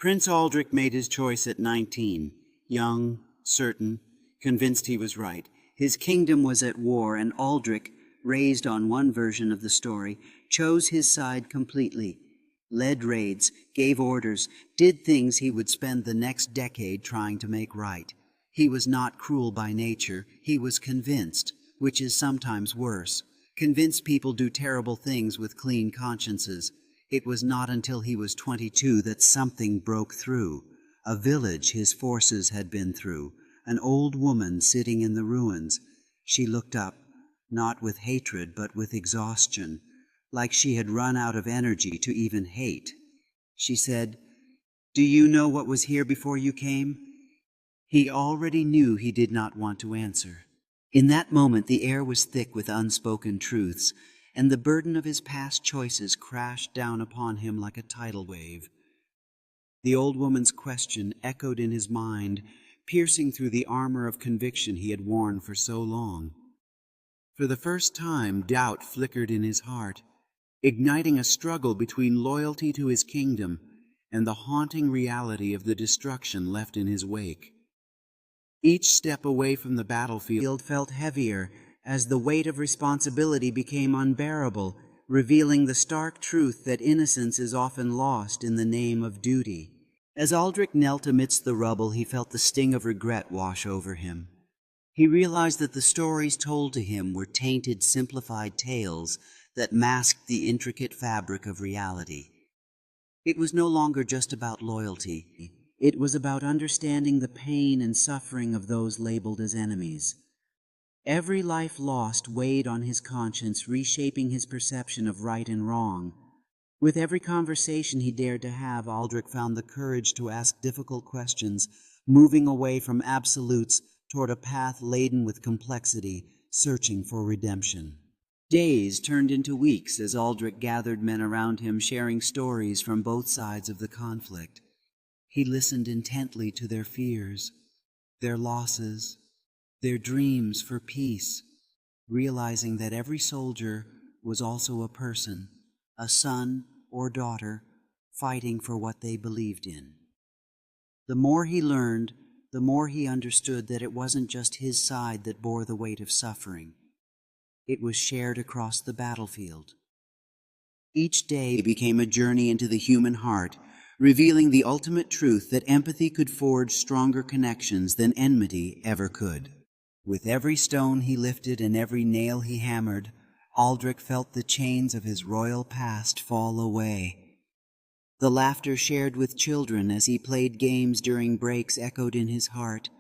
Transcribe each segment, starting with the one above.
Prince Aldric made his choice at 19, young, certain, convinced he was right. His kingdom was at war, and Aldric, raised on one version of the story, chose his side completely, led raids, gave orders, did things he would spend the next decade trying to make right. He was not cruel by nature, he was convinced, which is sometimes worse. Convinced people do terrible things with clean consciences. It was not until he was 22 that something broke through. A village his forces had been through, an old woman sitting in the ruins. She looked up, not with hatred but with exhaustion, like she had run out of energy to even hate. She said, "Do you know what was here before you came?" He already knew he did not want to answer. In that moment the air was thick with unspoken truths, and the burden of his past choices crashed down upon him like a tidal wave. The old woman's question echoed in his mind, piercing through the armor of conviction he had worn for so long. For the first time, doubt flickered in his heart, igniting a struggle between loyalty to his kingdom and the haunting reality of the destruction left in his wake. Each step away from the battlefield felt heavier as the weight of responsibility became unbearable, revealing the stark truth that innocence is often lost in the name of duty. As Aldric knelt amidst the rubble, he felt the sting of regret wash over him. He realized that the stories told to him were tainted, simplified tales that masked the intricate fabric of reality. It was no longer just about loyalty. It was about understanding the pain and suffering of those labeled as enemies. Every life lost weighed on his conscience, reshaping his perception of right and wrong. With every conversation he dared to have, Aldric found the courage to ask difficult questions, moving away from absolutes toward a path laden with complexity, searching for redemption. Days turned into weeks as Aldric gathered men around him, sharing stories from both sides of the conflict. He listened intently to their fears, their losses, their dreams for peace, realizing that every soldier was also a person, a son or daughter, fighting for what they believed in. The more he learned, the more he understood that it wasn't just his side that bore the weight of suffering. It was shared across the battlefield. Each day became a journey into the human heart, revealing the ultimate truth that empathy could forge stronger connections than enmity ever could. With every stone he lifted and every nail he hammered, Aldric felt the chains of his royal past fall away. The laughter shared with children as he played games during breaks echoed in his heart,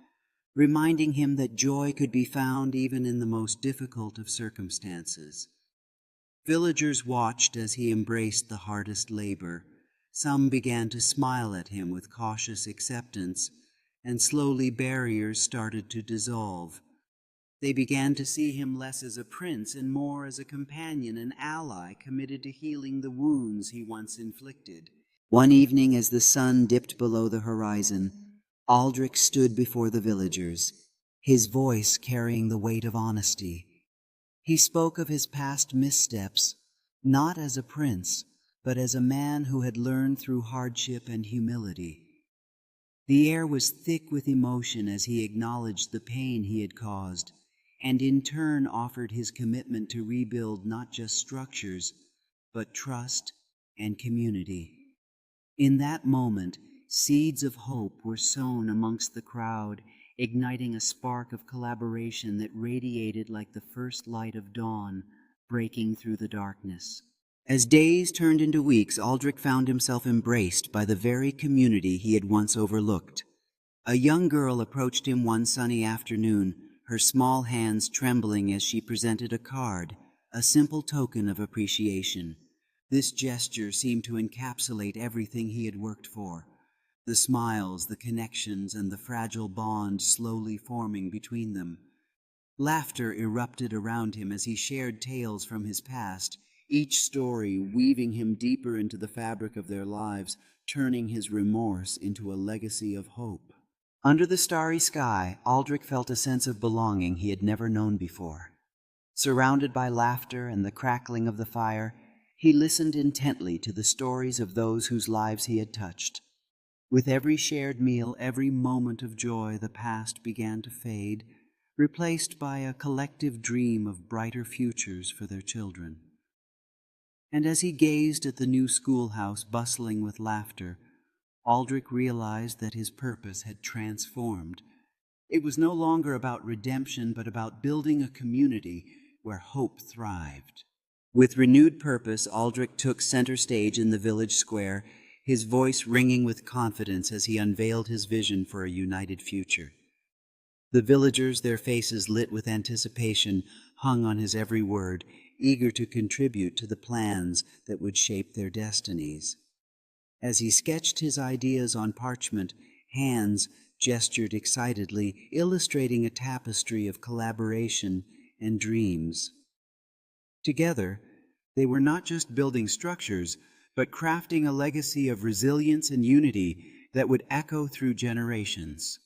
reminding him that joy could be found even in the most difficult of circumstances. Villagers watched as he embraced the hardest labor. Some began to smile at him with cautious acceptance, and slowly barriers started to dissolve. They began to see him less as a prince and more as a companion, an ally committed to healing the wounds he once inflicted. One evening, as the sun dipped below the horizon, Aldric stood before the villagers, his voice carrying the weight of honesty. He spoke of his past missteps, not as a prince, but as a man who had learned through hardship and humility. The air was thick with emotion as he acknowledged the pain he had caused, and in turn offered his commitment to rebuild not just structures, but trust and community. In that moment, seeds of hope were sown amongst the crowd, igniting a spark of collaboration that radiated like the first light of dawn, breaking through the darkness. As days turned into weeks, Aldric found himself embraced by the very community he had once overlooked. A young girl approached him one sunny afternoon, her small hands trembling as she presented a card, a simple token of appreciation. This gesture seemed to encapsulate everything he had worked for. The smiles, the connections, and the fragile bond slowly forming between them. Laughter erupted around him as he shared tales from his past, each story weaving him deeper into the fabric of their lives, turning his remorse into a legacy of hope. Under the starry sky, Aldric felt a sense of belonging he had never known before. Surrounded by laughter and the crackling of the fire, he listened intently to the stories of those whose lives he had touched. With every shared meal, every moment of joy, the past began to fade, replaced by a collective dream of brighter futures for their children. And as he gazed at the new schoolhouse bustling with laughter, Aldric realized that his purpose had transformed. It was no longer about redemption, but about building a community where hope thrived. With renewed purpose, Aldric took center stage in the village square, his voice ringing with confidence as he unveiled his vision for a united future. The villagers, their faces lit with anticipation, hung on his every word, eager to contribute to the plans that would shape their destinies. As he sketched his ideas on parchment, hands gestured excitedly, illustrating a tapestry of collaboration and dreams. Together, they were not just building structures, but crafting a legacy of resilience and unity that would echo through generations.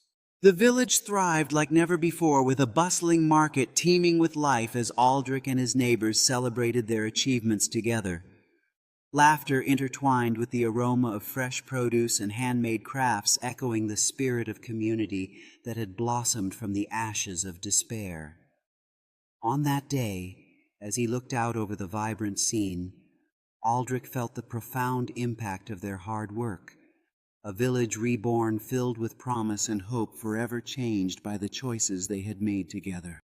The village thrived like never before, with a bustling market teeming with life as Aldric and his neighbors celebrated their achievements together. Laughter intertwined with the aroma of fresh produce and handmade crafts, echoing the spirit of community that had blossomed from the ashes of despair. On that day, as he looked out over the vibrant scene, Aldric felt the profound impact of their hard work. A village reborn, filled with promise and hope, forever changed by the choices they had made together.